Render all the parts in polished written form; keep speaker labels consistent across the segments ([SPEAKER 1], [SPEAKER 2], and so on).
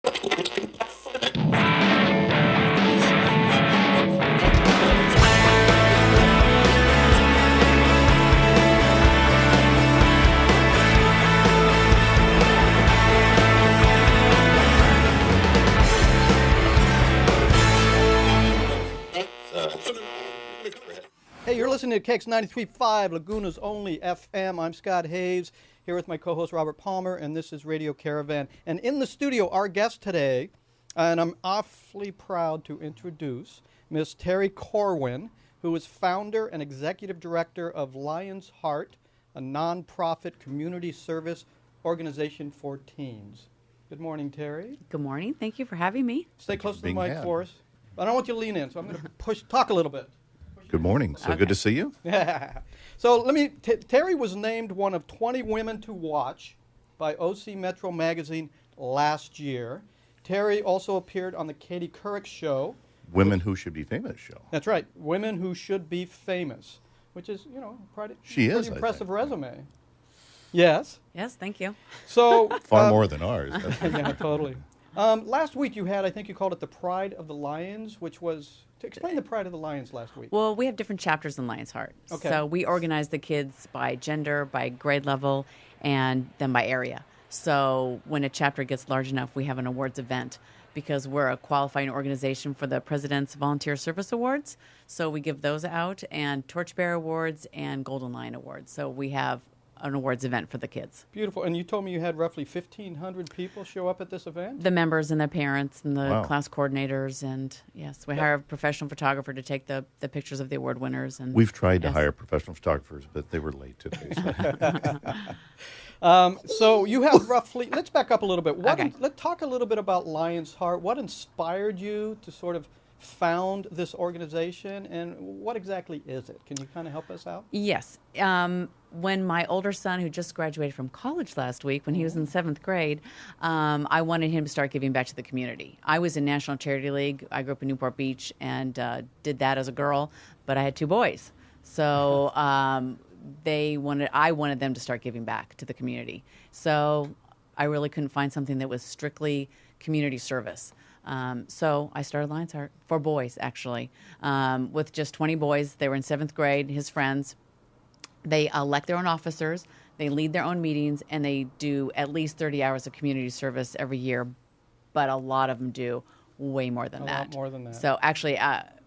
[SPEAKER 1] Hey, you're listening to KX 93.5, Laguna's only FM. I'm Scott Hayes, here with my co-host Robert Palmer, and this is Radio Caravan. And in the studio, our guest today, and I'm awfully proud to introduce Miss Terry Corwin, who is founder and executive director of Lion's Heart, a nonprofit community service organization for teens. Good morning, Terry.
[SPEAKER 2] Good morning. Thank you for having me.
[SPEAKER 1] Stay close to the mic for us. I don't want you to lean in, so I'm going to talk a little bit.
[SPEAKER 3] Good morning. So good to see you.
[SPEAKER 1] So Terry was named one of 20 women to watch by OC Metro Magazine last year. Terry also appeared on the Katie Couric show.
[SPEAKER 3] Women Who Should Be Famous show.
[SPEAKER 1] That's right. Women Who Should Be Famous, which is, pretty impressive resume. Yes.
[SPEAKER 2] Yes, thank you.
[SPEAKER 1] So
[SPEAKER 3] far more than ours.
[SPEAKER 1] Yeah, totally. Last week you had, I think you called it the Pride of the Lions, which was, to explain the Pride of the Lions last week.
[SPEAKER 2] Well, we have different chapters in Lion's Heart.
[SPEAKER 1] Okay.
[SPEAKER 2] So we organize the kids by gender, by grade level, and then by area. So when a chapter gets large enough, we have an awards event because we're a qualifying organization for the President's Volunteer Service Awards. So we give those out, and Torchbearer Awards and Golden Lion Awards. So we have an awards event for the kids.
[SPEAKER 1] Beautiful. And you told me you had roughly 1,500 people show up at this event?
[SPEAKER 2] The members and their parents and the
[SPEAKER 3] Wow.
[SPEAKER 2] class coordinators. And, yes, we hire a professional photographer to take the pictures of the award winners. And
[SPEAKER 3] We've tried to hire professional photographers, but they were late today.
[SPEAKER 1] So you have roughly, let's back up a little bit.
[SPEAKER 2] Okay.
[SPEAKER 1] Let's talk a little bit about Lion's Heart. What inspired you to sort of found this organization, and what exactly is it? Can you kind of help us out?
[SPEAKER 2] Yes. When my older son, who just graduated from college last week, when he was in 7th grade, I wanted him to start giving back to the community. I was in National Charity League. I grew up in Newport Beach and did that as a girl, but I had 2 boys. So I wanted them to start giving back to the community. So I really couldn't find something that was strictly community service. So I started Lion's Heart for boys, actually, with just 20 boys. They were in 7th grade, his friends. They elect their own officers, they lead their own meetings, and they do at least 30 hours of community service every year, but a lot of them do way more than that.
[SPEAKER 1] A lot more than that.
[SPEAKER 2] So actually,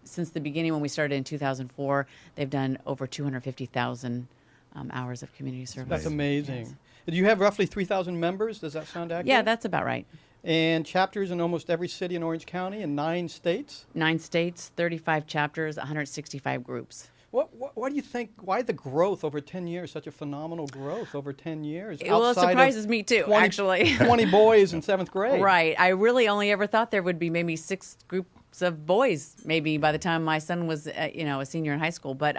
[SPEAKER 2] since the beginning when we started in 2004, they've done over 250,000 hours of community service.
[SPEAKER 1] That's amazing.
[SPEAKER 2] Yes.
[SPEAKER 1] Do you have roughly 3,000 members? Does that sound accurate?
[SPEAKER 2] Yeah, that's about right.
[SPEAKER 1] And chapters in almost every city in Orange County and 9 states?
[SPEAKER 2] 9 states, 35 chapters, 165 groups.
[SPEAKER 1] What do you think, why the growth over 10 years, such a phenomenal growth over 10 years?
[SPEAKER 2] Well, it surprises me too,
[SPEAKER 1] 20,
[SPEAKER 2] actually.
[SPEAKER 1] 20 boys in 7th grade.
[SPEAKER 2] Right. I really only ever thought there would be maybe 6 groups of boys, maybe by the time my son was, a senior in high school. But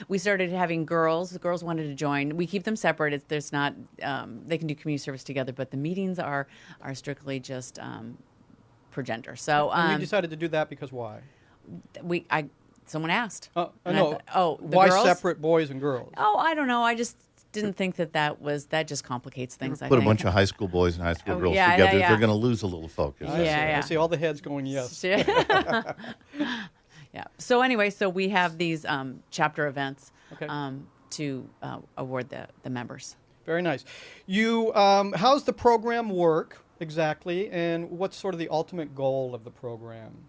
[SPEAKER 2] we started having girls. The girls wanted to join. We keep them separate. There's not, they can do community service together, but the meetings are strictly just per gender. So
[SPEAKER 1] And we decided to do that because why?
[SPEAKER 2] Someone asked.
[SPEAKER 1] No.
[SPEAKER 2] The
[SPEAKER 1] why
[SPEAKER 2] girls?
[SPEAKER 1] separate boys and girls?
[SPEAKER 2] Oh, I don't know. I just didn't think that just complicates things.
[SPEAKER 3] Put a bunch of high school boys and high school girls
[SPEAKER 2] yeah,
[SPEAKER 3] together,
[SPEAKER 2] yeah.
[SPEAKER 3] they're going to lose a little focus.
[SPEAKER 1] I see all the heads going yes.
[SPEAKER 2] Yeah. So anyway, we have these chapter events to award the members.
[SPEAKER 1] Very nice. You, how's the program work exactly, and what's sort of the ultimate goal of the program?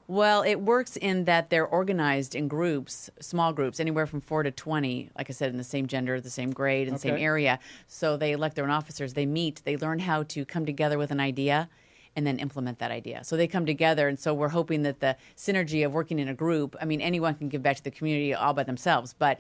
[SPEAKER 2] Well, it works in that they're organized in groups, small groups, anywhere from 4 to 20, like I said, in the same gender, the same grade, and same area. So they elect their own officers. They meet. They learn how to come together with an idea and then implement that idea. So they come together, and so we're hoping that the synergy of working in a group, I mean, anyone can give back to the community all by themselves, but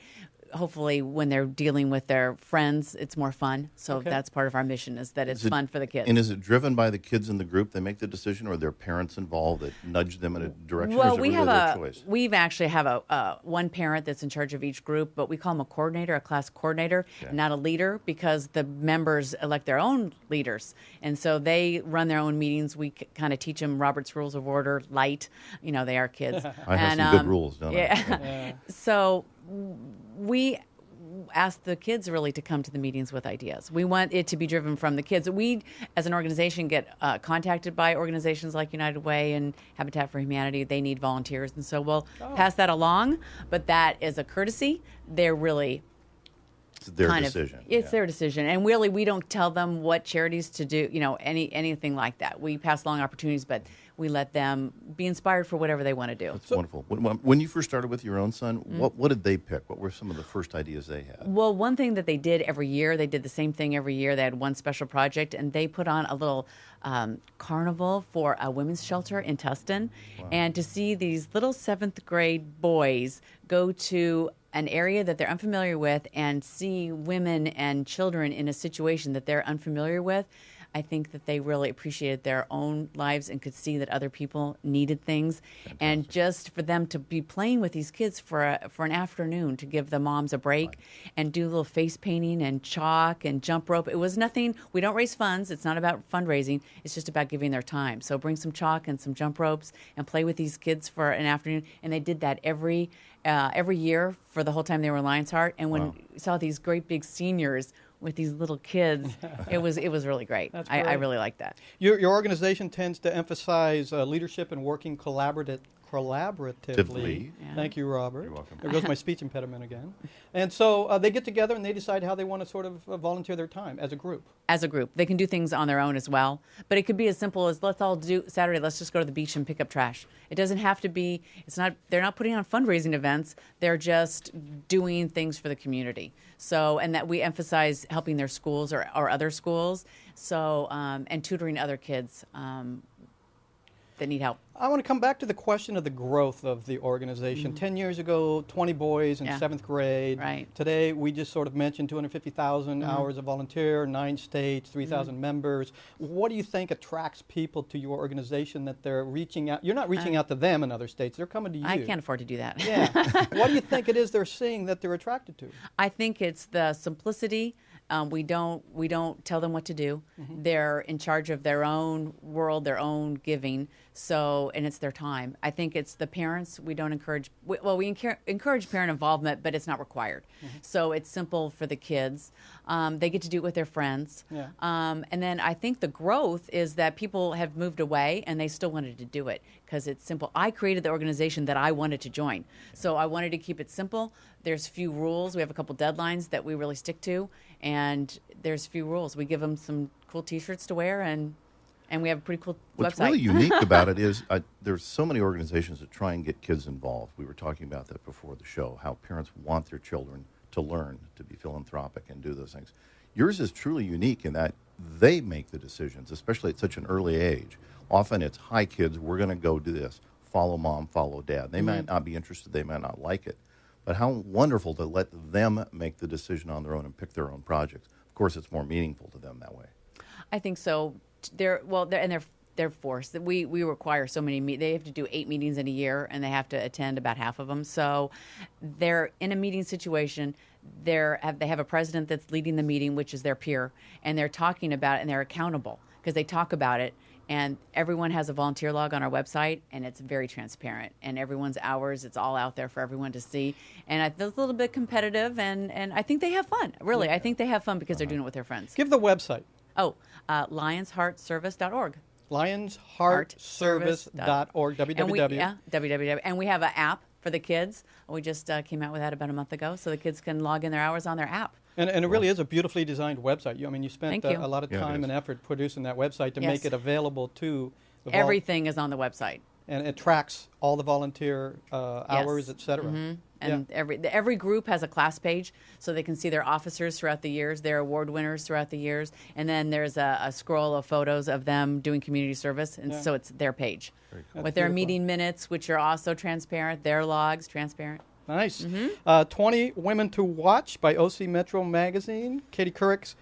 [SPEAKER 2] hopefully when they're dealing with their friends, it's more fun. So that's part of our mission, is that it's fun for the kids.
[SPEAKER 3] And is it driven by the kids in the group? They make the decision, or are their parents involved that nudge them in a direction?
[SPEAKER 2] Well,
[SPEAKER 3] or is it
[SPEAKER 2] we
[SPEAKER 3] really
[SPEAKER 2] have
[SPEAKER 3] their choice?
[SPEAKER 2] we've actually have a one parent that's in charge of each group, but we call him a coordinator, a class coordinator, not a leader, because the members elect their own leaders. And so they run their own meetings. We kind of teach them Robert's Rules of Order light. They are kids.
[SPEAKER 3] I have some good rules, don't I?
[SPEAKER 2] Yeah. So ask the kids really to come to the meetings with ideas. We want it to be driven from the kids. We, as an organization, get contacted by organizations like United Way and Habitat for Humanity. They need volunteers, and so we'll pass that along. But that is a courtesy. They're really
[SPEAKER 3] It's their decision.
[SPEAKER 2] It's their decision, and really, we don't tell them what charities to do. Anything like that. We pass along opportunities, but we let them be inspired for whatever they want to do.
[SPEAKER 3] That's wonderful. When you first started with your own son, what did they pick? What were some of the first ideas they had?
[SPEAKER 2] Well, one thing that they did every year, they did the same thing every year. They had one special project, and they put on a little carnival for a women's shelter in Tustin. Wow. And to see these little 7th grade boys go to an area that they're unfamiliar with and see women and children in a situation that they're unfamiliar with, I think that they really appreciated their own lives and could see that other people needed things. Fantastic. And just for them to be playing with these kids for an afternoon, to give the moms a break and do a little face painting and chalk and jump rope. It was nothing. We don't raise funds. It's not about fundraising. It's just about giving their time. So bring some chalk and some jump ropes and play with these kids for an afternoon. And they did that every year for the whole time they were in Lion's Heart. And when we saw these great big seniors with these little kids, it was really great.
[SPEAKER 1] That's
[SPEAKER 2] I
[SPEAKER 1] great.
[SPEAKER 2] really like that.
[SPEAKER 1] Your organization tends to emphasize leadership and working collaboratively.
[SPEAKER 2] Yeah.
[SPEAKER 1] Thank you, Robert.
[SPEAKER 3] You're welcome.
[SPEAKER 1] There goes my speech impediment again. And so they get together and they decide how they want to sort of volunteer their time as a group.
[SPEAKER 2] As a group. They can do things on their own as well. But it could be as simple as, let's all do Saturday, let's just go to the beach and pick up trash. It doesn't have to be, they're not putting on fundraising events. They're just doing things for the community. So, and that we emphasize helping their schools or other schools. So, and tutoring other kids that need help.
[SPEAKER 1] I want to come back to the question of the growth of the organization. 10 years ago, 20 boys in 7th grade.
[SPEAKER 2] Right.
[SPEAKER 1] Today, we just sort of mentioned 250,000 hours of volunteer, 9 states, 3,000 members. What do you think attracts people to your organization that they're reaching out? You're not reaching out to them in other states. They're coming to you.
[SPEAKER 2] I can't afford to do that.
[SPEAKER 1] Yeah. What do you think it is they're seeing that they're attracted to?
[SPEAKER 2] I think it's the simplicity. We don't tell them what to do. They're in charge of their own world, their own giving. So, and it's their time. I think it's the parents. We don't encourage. We encourage parent involvement, but it's not required. So it's simple for the kids. They get to do it with their friends.
[SPEAKER 1] Yeah.
[SPEAKER 2] And then I think the growth is that people have moved away and they still wanted to do it because it's simple. I created the organization that I wanted to join, so I wanted to keep it simple. There's few rules. We have a couple deadlines that we really stick to, and there's few rules. We give them some cool T-shirts to wear, and we have a pretty cool
[SPEAKER 3] What's
[SPEAKER 2] website.
[SPEAKER 3] really unique about it is there's so many organizations that try and get kids involved. We were talking about that before the show, how parents want their children to learn, to be philanthropic and do those things. Yours is truly unique in that they make the decisions, especially at such an early age. Often it's, hi kids, we're going to go do this. Follow mom, follow dad. They might not be interested, they might not like it. But how wonderful to let them make the decision on their own and pick their own projects. Of course, it's more meaningful to them that way.
[SPEAKER 2] I think so. They're forced. We require so many. They have to do 8 meetings in a year, and they have to attend about half of them. So they're in a meeting situation. They have a president that's leading the meeting, which is their peer, and they're talking about it, and they're accountable because they talk about it. And everyone has a volunteer log on our website, and it's very transparent. And everyone's hours, it's all out there for everyone to see. And it's a little bit competitive, and I think they have fun. Really, I think they have fun because they're doing it with their friends.
[SPEAKER 1] Give the website.
[SPEAKER 2] lionsheartservice.org.
[SPEAKER 1] lionsheartservice.org. www.
[SPEAKER 2] www. And we have an app for the kids. We just came out with that about a month ago, so the kids can log in their hours on their app.
[SPEAKER 1] And it really is a beautifully designed website. You spent a lot of
[SPEAKER 3] Yeah,
[SPEAKER 1] time and effort producing that website to make it available to the
[SPEAKER 2] everything is on the website.
[SPEAKER 1] And it tracks all the volunteer hours, et cetera.
[SPEAKER 2] And every group has a class page, so they can see their officers throughout the years, their award winners throughout the years, and then there's a scroll of photos of them doing community service, and so it's their page.
[SPEAKER 3] Cool.
[SPEAKER 2] With their meeting minutes, which are also transparent, their logs, transparent.
[SPEAKER 1] Nice. 20 Women to Watch by OC Metro Magazine. Katie Couric's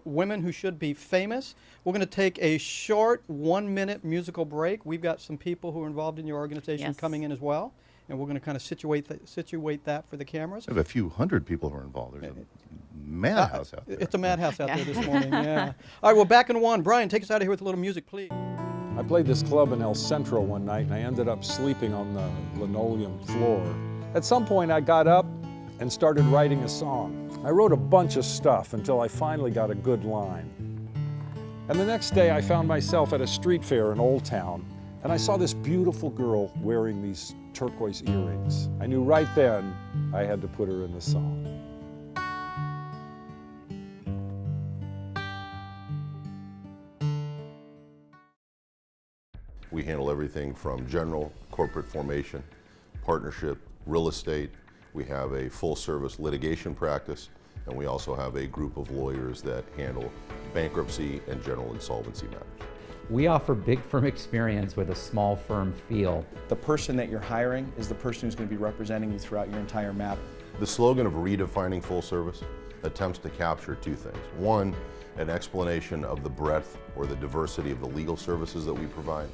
[SPEAKER 1] Women Who Should Be Famous. We're going to take a short 1-minute musical break. We've got some people who are involved in your organization coming in as well, and we're going to kind of situate that for the cameras.
[SPEAKER 3] We have a few hundred people who are involved. There's a madhouse out there.
[SPEAKER 1] It's a madhouse out there this morning, yeah. All right, well, back in one. Brian, take us out of here with a little music, please.
[SPEAKER 4] I played this club in El Centro one night, and I ended up sleeping on the linoleum floor. At some point, I got up and started writing a song. I wrote a bunch of stuff until I finally got a good line. And the next day I found myself at a street fair in Old Town, and I saw this beautiful girl wearing these turquoise earrings. I knew right then I had to put her in the song.
[SPEAKER 5] We handle everything from general corporate formation, partnership, real estate. We have a full-service litigation practice, and we also have a group of lawyers that handle bankruptcy and general insolvency matters.
[SPEAKER 6] We offer big firm experience with a small firm feel.
[SPEAKER 7] The person that you're hiring is the person who's going to be representing you throughout your entire matter.
[SPEAKER 5] The slogan of redefining full service attempts to capture two things. One, an explanation of the breadth or the diversity of the legal services that we provide,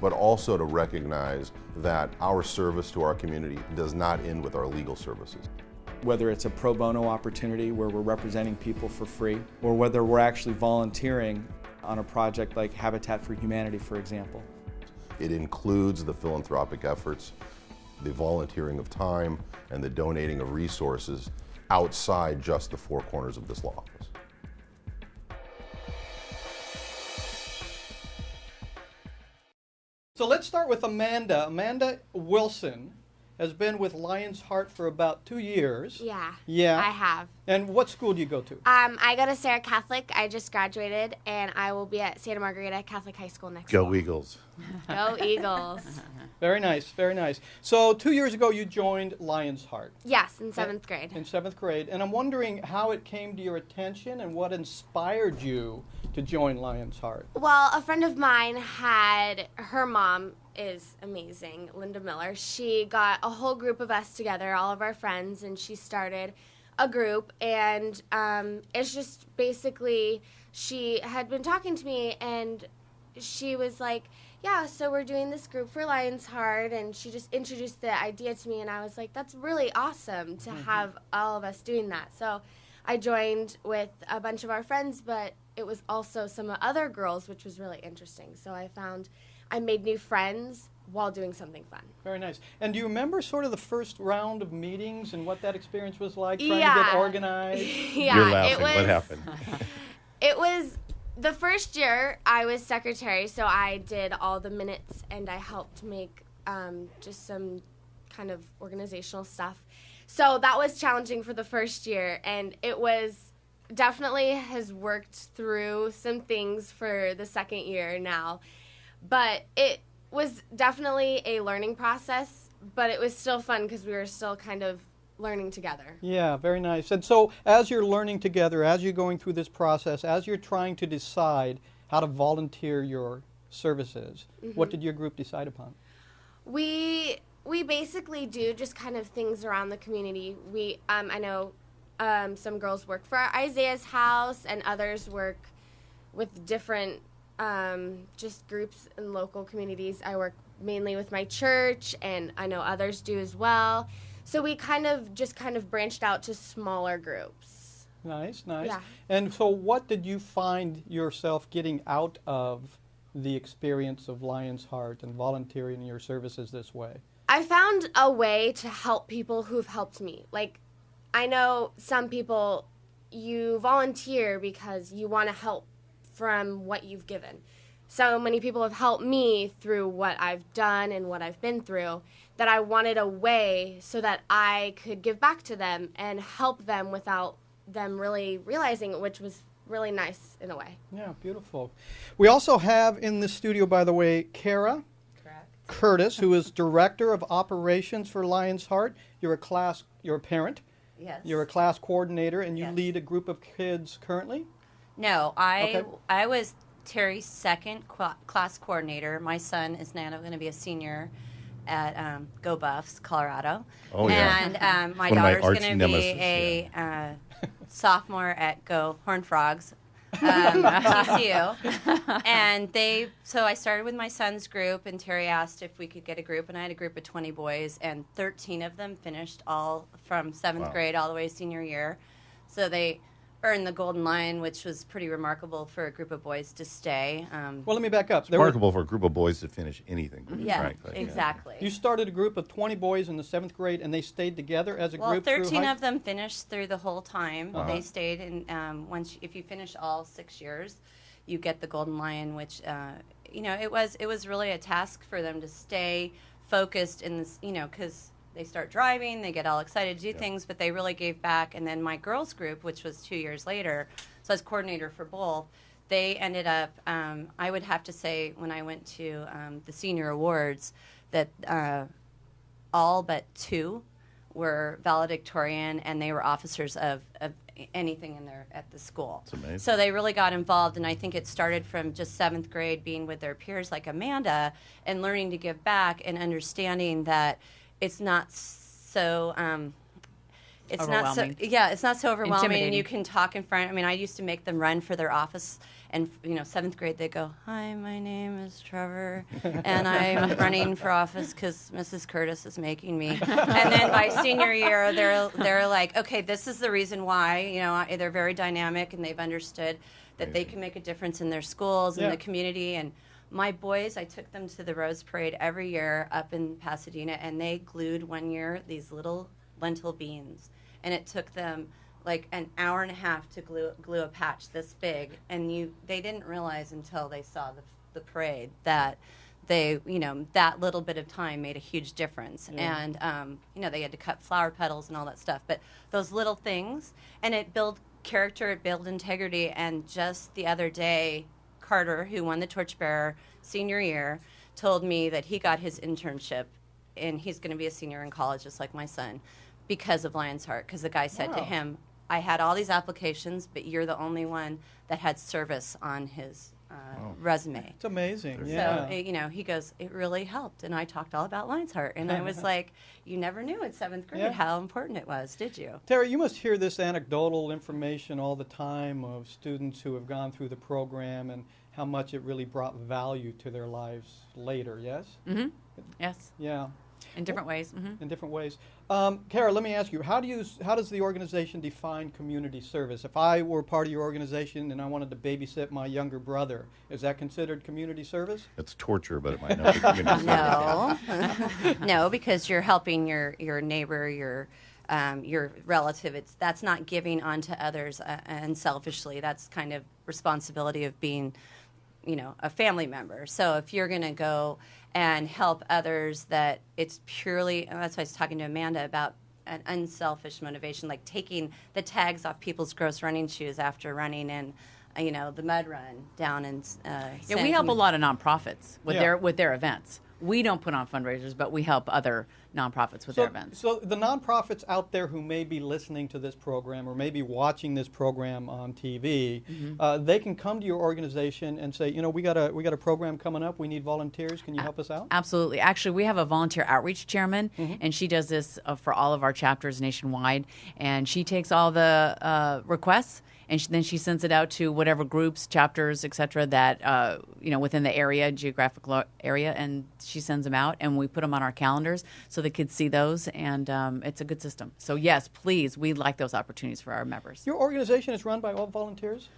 [SPEAKER 5] but also to recognize that our service to our community does not end with our legal services.
[SPEAKER 7] Whether it's a pro bono opportunity where we're representing people for free, or whether we're actually volunteering on a project like Habitat for Humanity, for example.
[SPEAKER 5] It includes the philanthropic efforts, the volunteering of time, and the donating of resources outside just the four corners of this law office.
[SPEAKER 1] So let's start with Amanda. Amanda Wilson has been with Lion's Heart for about 2 years.
[SPEAKER 8] Yeah.
[SPEAKER 1] Yeah.
[SPEAKER 8] I have.
[SPEAKER 1] And what school do you go to?
[SPEAKER 8] I go to Sarah Catholic. I just graduated, and I will be at Santa Margarita Catholic High School next
[SPEAKER 3] Go
[SPEAKER 8] fall.
[SPEAKER 3] Eagles.
[SPEAKER 8] Go Eagles.
[SPEAKER 1] Very nice, very nice. So 2 years ago you joined Lion's Heart.
[SPEAKER 8] Yes, in 7th grade.
[SPEAKER 1] In 7th grade. And I'm wondering how it came to your attention and what inspired you to join Lion's Heart.
[SPEAKER 8] Well, a friend of mine had, her mom is amazing, Linda Miller. She got a whole group of us together, all of our friends, and she started a group. And it's just basically, she had been talking to me, and she was like, yeah, so we're doing this group for Lion's Heart, and she just introduced the idea to me, and I was like, that's really awesome to have all of us doing that. So I joined with a bunch of our friends, but it was also some other girls, which was really interesting. So I made new friends while doing something fun.
[SPEAKER 1] Very nice. And do you remember sort of the first round of meetings and what that experience was like, trying to
[SPEAKER 8] Yeah.
[SPEAKER 1] get organized?
[SPEAKER 8] Yeah,
[SPEAKER 3] You're laughing.
[SPEAKER 8] it was.
[SPEAKER 3] What happened?
[SPEAKER 8] It was the first year I was secretary, so I did all the minutes and I helped make just some kind of organizational stuff. So that was challenging for the first year, and it was definitely has worked through some things for the second year now. But it was definitely a learning process, but it was still fun because we were still kind of learning together.
[SPEAKER 1] Yeah, very nice. And so as you're learning together, as you're going through this process, as you're trying to decide how to volunteer your services, what did your group decide upon?
[SPEAKER 8] We basically do just kind of things around the community. I know some girls work for Isaiah's house, and others work with different just groups in local communities. I work mainly with my church, and I know others do as well. So we kind of branched out to smaller groups.
[SPEAKER 1] Nice, nice.
[SPEAKER 8] Yeah.
[SPEAKER 1] And so what did you find yourself getting out of the experience of Lion's Heart and volunteering your services this way?
[SPEAKER 8] I found a way to help people who've helped me. Like, I know some people, you volunteer because you want to help from what you've given. So many people have helped me through what I've done and what I've been through that I wanted a way so that I could give back to them and help them without them really realizing it, which was really nice in a way.
[SPEAKER 1] Yeah, beautiful. We also have in the studio, by the way, Kara Curtis, who is Director of Operations for Lion's Heart. You're a parent.
[SPEAKER 9] Yes.
[SPEAKER 1] You're a class coordinator, and you
[SPEAKER 9] Yes.
[SPEAKER 1] lead a group of kids currently?
[SPEAKER 9] No,
[SPEAKER 1] Okay.
[SPEAKER 9] I was Terry's second class coordinator. My son is now going to be a senior at Go Buffs, Colorado.
[SPEAKER 3] Oh, yeah.
[SPEAKER 9] And my
[SPEAKER 3] One of my
[SPEAKER 9] daughter's
[SPEAKER 3] arch
[SPEAKER 9] going to be
[SPEAKER 3] nemesis,
[SPEAKER 9] a sophomore at Go Horned Frogs, TCU. And so I started with my son's group, and Terry asked if we could get a group, and I had a group of 20 boys, and 13 of them finished all from 7th
[SPEAKER 3] Wow.
[SPEAKER 9] grade all the way to senior year. So they earn the Golden Lion, which was pretty remarkable for a group of boys to stay.
[SPEAKER 1] Well, let me back up.
[SPEAKER 3] It's remarkable for a group of boys to finish anything.
[SPEAKER 9] Yeah,
[SPEAKER 3] frankly.
[SPEAKER 9] exactly.
[SPEAKER 1] You started a group of 20 boys in the 7th grade, and they stayed together as a
[SPEAKER 9] Well,
[SPEAKER 1] group through
[SPEAKER 9] 13
[SPEAKER 1] high
[SPEAKER 9] of them finished through the whole time.
[SPEAKER 1] Uh-huh.
[SPEAKER 9] They stayed, and if you finish all 6 years, you get the Golden Lion, which it was really a task for them to stay focused in this, because they start driving, they get all excited to do things, but they really gave back. And then my girls group, which was 2 years later, so I was coordinator for both, they ended up, I would have to say, when I went to the senior awards, that all but 2 were valedictorian, and they were officers of anything at the school.
[SPEAKER 3] That's amazing.
[SPEAKER 9] So they really got involved, and I think it started from just 7th grade, being with their peers like Amanda, and learning to give back and understanding that it's not so it's not so overwhelming, and
[SPEAKER 2] Intimidating.
[SPEAKER 9] you can talk in front. I mean, I used to make them run for their office, and 7th grade they go, "Hi, my name is Trevor, and I'm running for office because Mrs. Curtis is making me." And then by senior year, they're like, "Okay, this is the reason why." They're very dynamic, and they've understood that they can make a difference in their schools and the community. And my boys, I took them to the Rose Parade every year up in Pasadena, and they glued one year these little lentil beans, and it took them like an hour and a half to glue a patch this big, and they didn't realize until they saw the parade that that little bit of time made a huge difference. And they had to cut flower petals and all that stuff, but those little things, and it built character, it built integrity. And just the other day, Carter, who won the torchbearer senior year, told me that he got his internship, and he's going to be a senior in college just like my son, because of Lion's Heart. Because the guy said to him, "I had all these applications, but you're the only one that had service on his resume."
[SPEAKER 1] It's amazing.
[SPEAKER 9] So, he goes, "It really helped." And I talked all about Lion's Heart. And I was like, you never knew in 7th grade how important it was, did you?
[SPEAKER 1] Terry, you must hear this anecdotal information all the time of students who have gone through the program and how much it really brought value to their lives later, yes?
[SPEAKER 2] Mm-hmm. Yes.
[SPEAKER 1] Yeah.
[SPEAKER 2] In different ways. Mm-hmm.
[SPEAKER 1] In different ways. Kara, let me ask you, how does the organization define community service? If I were part of your organization and I wanted to babysit my younger brother, is that considered community service?
[SPEAKER 3] It's torture, but it might not be community service.
[SPEAKER 9] No, because you're helping your neighbor, your relative. That's not giving onto others and selfishly. That's kind of responsibility of being, a family member. So if you're going to go and help others, that it's purely, and that's why I was talking to Amanda about an unselfish motivation, like taking the tags off people's gross running shoes after running in, the mud run down in
[SPEAKER 2] we help a lot of nonprofits with their events. We don't put on fundraisers, but we help other nonprofits with their events.
[SPEAKER 1] So the nonprofits out there who may be listening to this program or maybe watching this program on TV, they can come to your organization and say, we got a program coming up. We need volunteers. Can you help us out?
[SPEAKER 2] Absolutely. Actually, we have a volunteer outreach chairman, and she does this for all of our chapters nationwide. And she takes all the requests, and then she sends it out to whatever groups, chapters, et cetera, that, within the geographical area, and she sends them out, and we put them on our calendars so the kids see those, and it's a good system. So, yes, please, we'd like those opportunities for our members.
[SPEAKER 1] Your organization is run by all volunteers?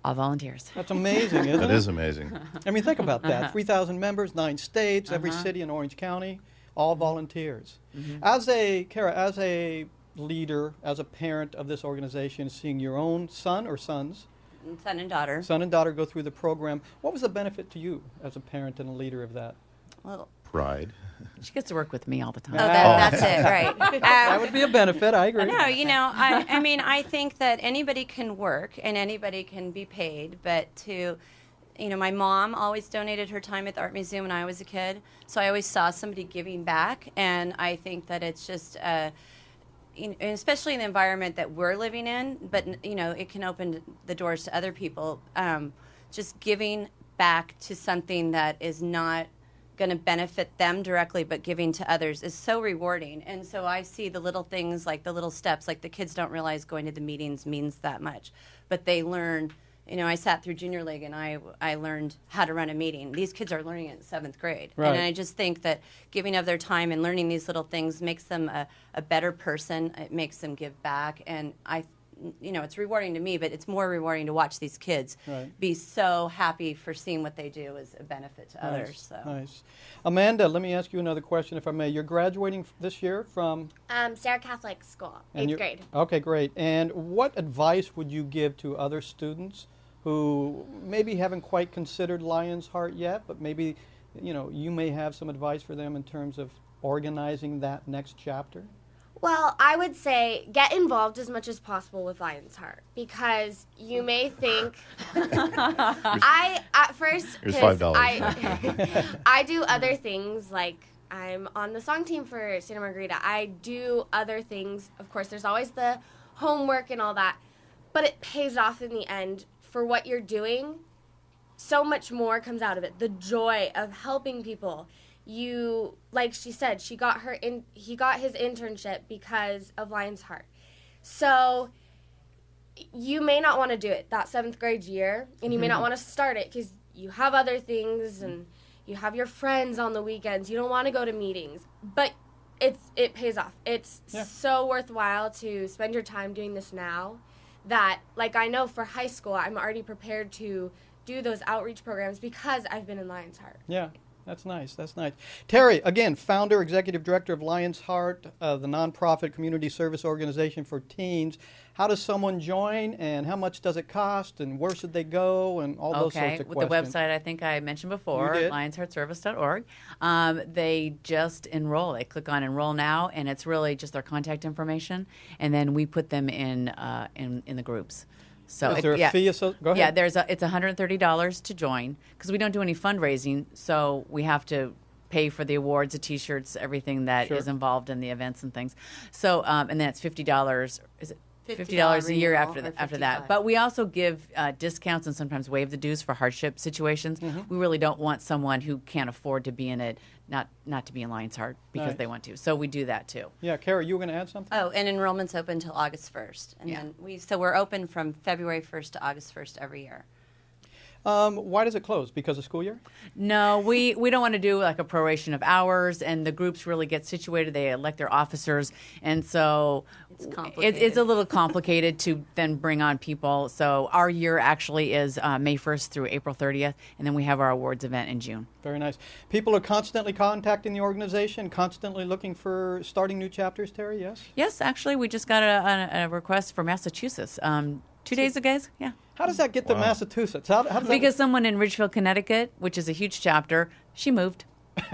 [SPEAKER 2] All volunteers.
[SPEAKER 1] That's amazing, isn't it?
[SPEAKER 3] That is amazing.
[SPEAKER 1] I mean, think about that. 3,000 members, 9 states, every city in Orange County, all volunteers. As a leader, as a parent of this organization, seeing your own son or sons,
[SPEAKER 9] son and daughter
[SPEAKER 1] go through the program, what was the benefit to you as a parent and a leader of that?
[SPEAKER 9] Well,
[SPEAKER 3] Pride.
[SPEAKER 2] She gets to work with me all the time.
[SPEAKER 9] That's it, right.
[SPEAKER 1] That would be a benefit, I agree.
[SPEAKER 9] No, I think that anybody can work and anybody can be paid, but my mom always donated her time at the Art Museum when I was a kid, so I always saw somebody giving back, and I think that it's just especially in the environment that we're living in, but it can open the doors to other people. Just giving back to something that is not going to benefit them directly, but giving to others is so rewarding. And so I see the little things, like the little steps, like the kids don't realize going to the meetings means that much, but they learn. I sat through junior league and I learned how to run a meeting. These kids are learning it in 7th grade.
[SPEAKER 1] Right.
[SPEAKER 9] And I just think that giving of their time and learning these little things makes them a better person. It makes them give back. And it's rewarding to me, but it's more rewarding to watch these kids be so happy for seeing what they do as a benefit to others. So.
[SPEAKER 1] Nice. Amanda, let me ask you another question, if I may. You're graduating this year from?
[SPEAKER 8] Sarah Catholic School, 8th grade.
[SPEAKER 1] Okay, great. And what advice would you give to other students who maybe haven't quite considered Lion's Heart yet, but maybe, you may have some advice for them in terms of organizing that next chapter?
[SPEAKER 8] Well, I would say get involved as much as possible with Lion's Heart, because you may think at first
[SPEAKER 3] Here's $5.
[SPEAKER 8] I do other things, like I'm on the song team for Santa Margarita. I do other things. Of course, there's always the homework and all that, but it pays off in the end for what you're doing. So much more comes out of it. The joy of helping people. You, like she said, he got his internship because of Lion's Heart. So you may not want to do it that 7th grade year, and you may not want to start it because you have other things and you have your friends on the weekends. You don't want to go to meetings, but it pays off. It's so worthwhile to spend your time doing this now that, like, I know for high school, I'm already prepared to do those outreach programs because I've been in Lion's Heart.
[SPEAKER 1] Yeah. That's nice. That's nice. Terry, again, founder, executive director of Lion's Heart, the nonprofit community service organization for teens. How does someone join, and how much does it cost, and where should they go, and all those sorts of
[SPEAKER 2] with
[SPEAKER 1] questions?
[SPEAKER 2] the website I think I mentioned before, lionsheartservice.org. They just enroll. They click on Enroll Now, and it's really just their contact information, and then we put them in the groups. So
[SPEAKER 1] is there a fee? Go ahead.
[SPEAKER 2] Yeah, it's $130 to join because we don't do any fundraising, so we have to pay for the awards, the T-shirts, everything that is involved in the events and things. So and then it's $50. Is it $50 a year after that? But we also give discounts and sometimes waive the dues for hardship situations. We really don't want someone who can't afford to be in it not to be in Lion's Heart because they want to. So we do that too.
[SPEAKER 1] Yeah, Kara, you were going to add something?
[SPEAKER 9] Oh, and enrollment's open until August 1st. And then we're open from February 1st to August 1st every year.
[SPEAKER 1] Why does it close? Because of school year?
[SPEAKER 2] No, we don't want to do like a proration of hours, and the groups really get situated. They elect their officers, and so it's a little complicated to then bring on people. So our year actually is May 1st through April 30th, and then we have our awards event in June.
[SPEAKER 1] Very nice. People are constantly contacting the organization, constantly looking for starting new chapters, Terry, yes?
[SPEAKER 2] Yes, actually, we just got a request for Massachusetts 2 days ago. Yeah.
[SPEAKER 1] How does that get to Massachusetts? How does that
[SPEAKER 2] because someone in Ridgefield, Connecticut, which is a huge chapter, she moved.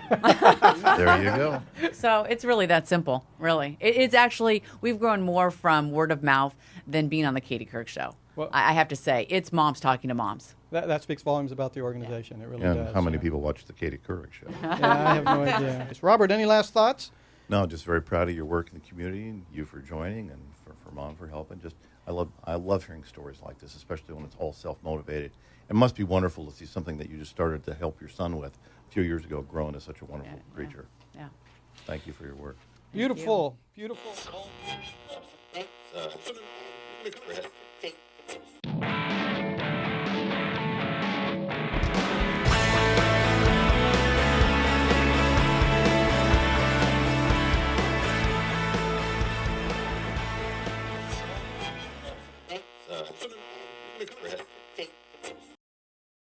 [SPEAKER 3] There you go.
[SPEAKER 2] So it's really that simple, really. It's actually, we've grown more from word of mouth than being on the Katie Kirk show. Well, I have to say, it's moms talking to moms.
[SPEAKER 1] That speaks volumes about the organization. It really does.
[SPEAKER 3] And how many people watch the Katie Couric show?
[SPEAKER 1] Yeah, I have no idea. Robert, any last thoughts?
[SPEAKER 3] No, just very proud of your work in the community, and you for joining, and for Mom for helping. I love hearing stories like this, especially when it's all self-motivated. It must be wonderful to see something that you just started to help your son with a few years ago grow into such a wonderful creature.
[SPEAKER 2] Yeah.
[SPEAKER 3] Thank you for your work.
[SPEAKER 1] Beautiful. Beautiful.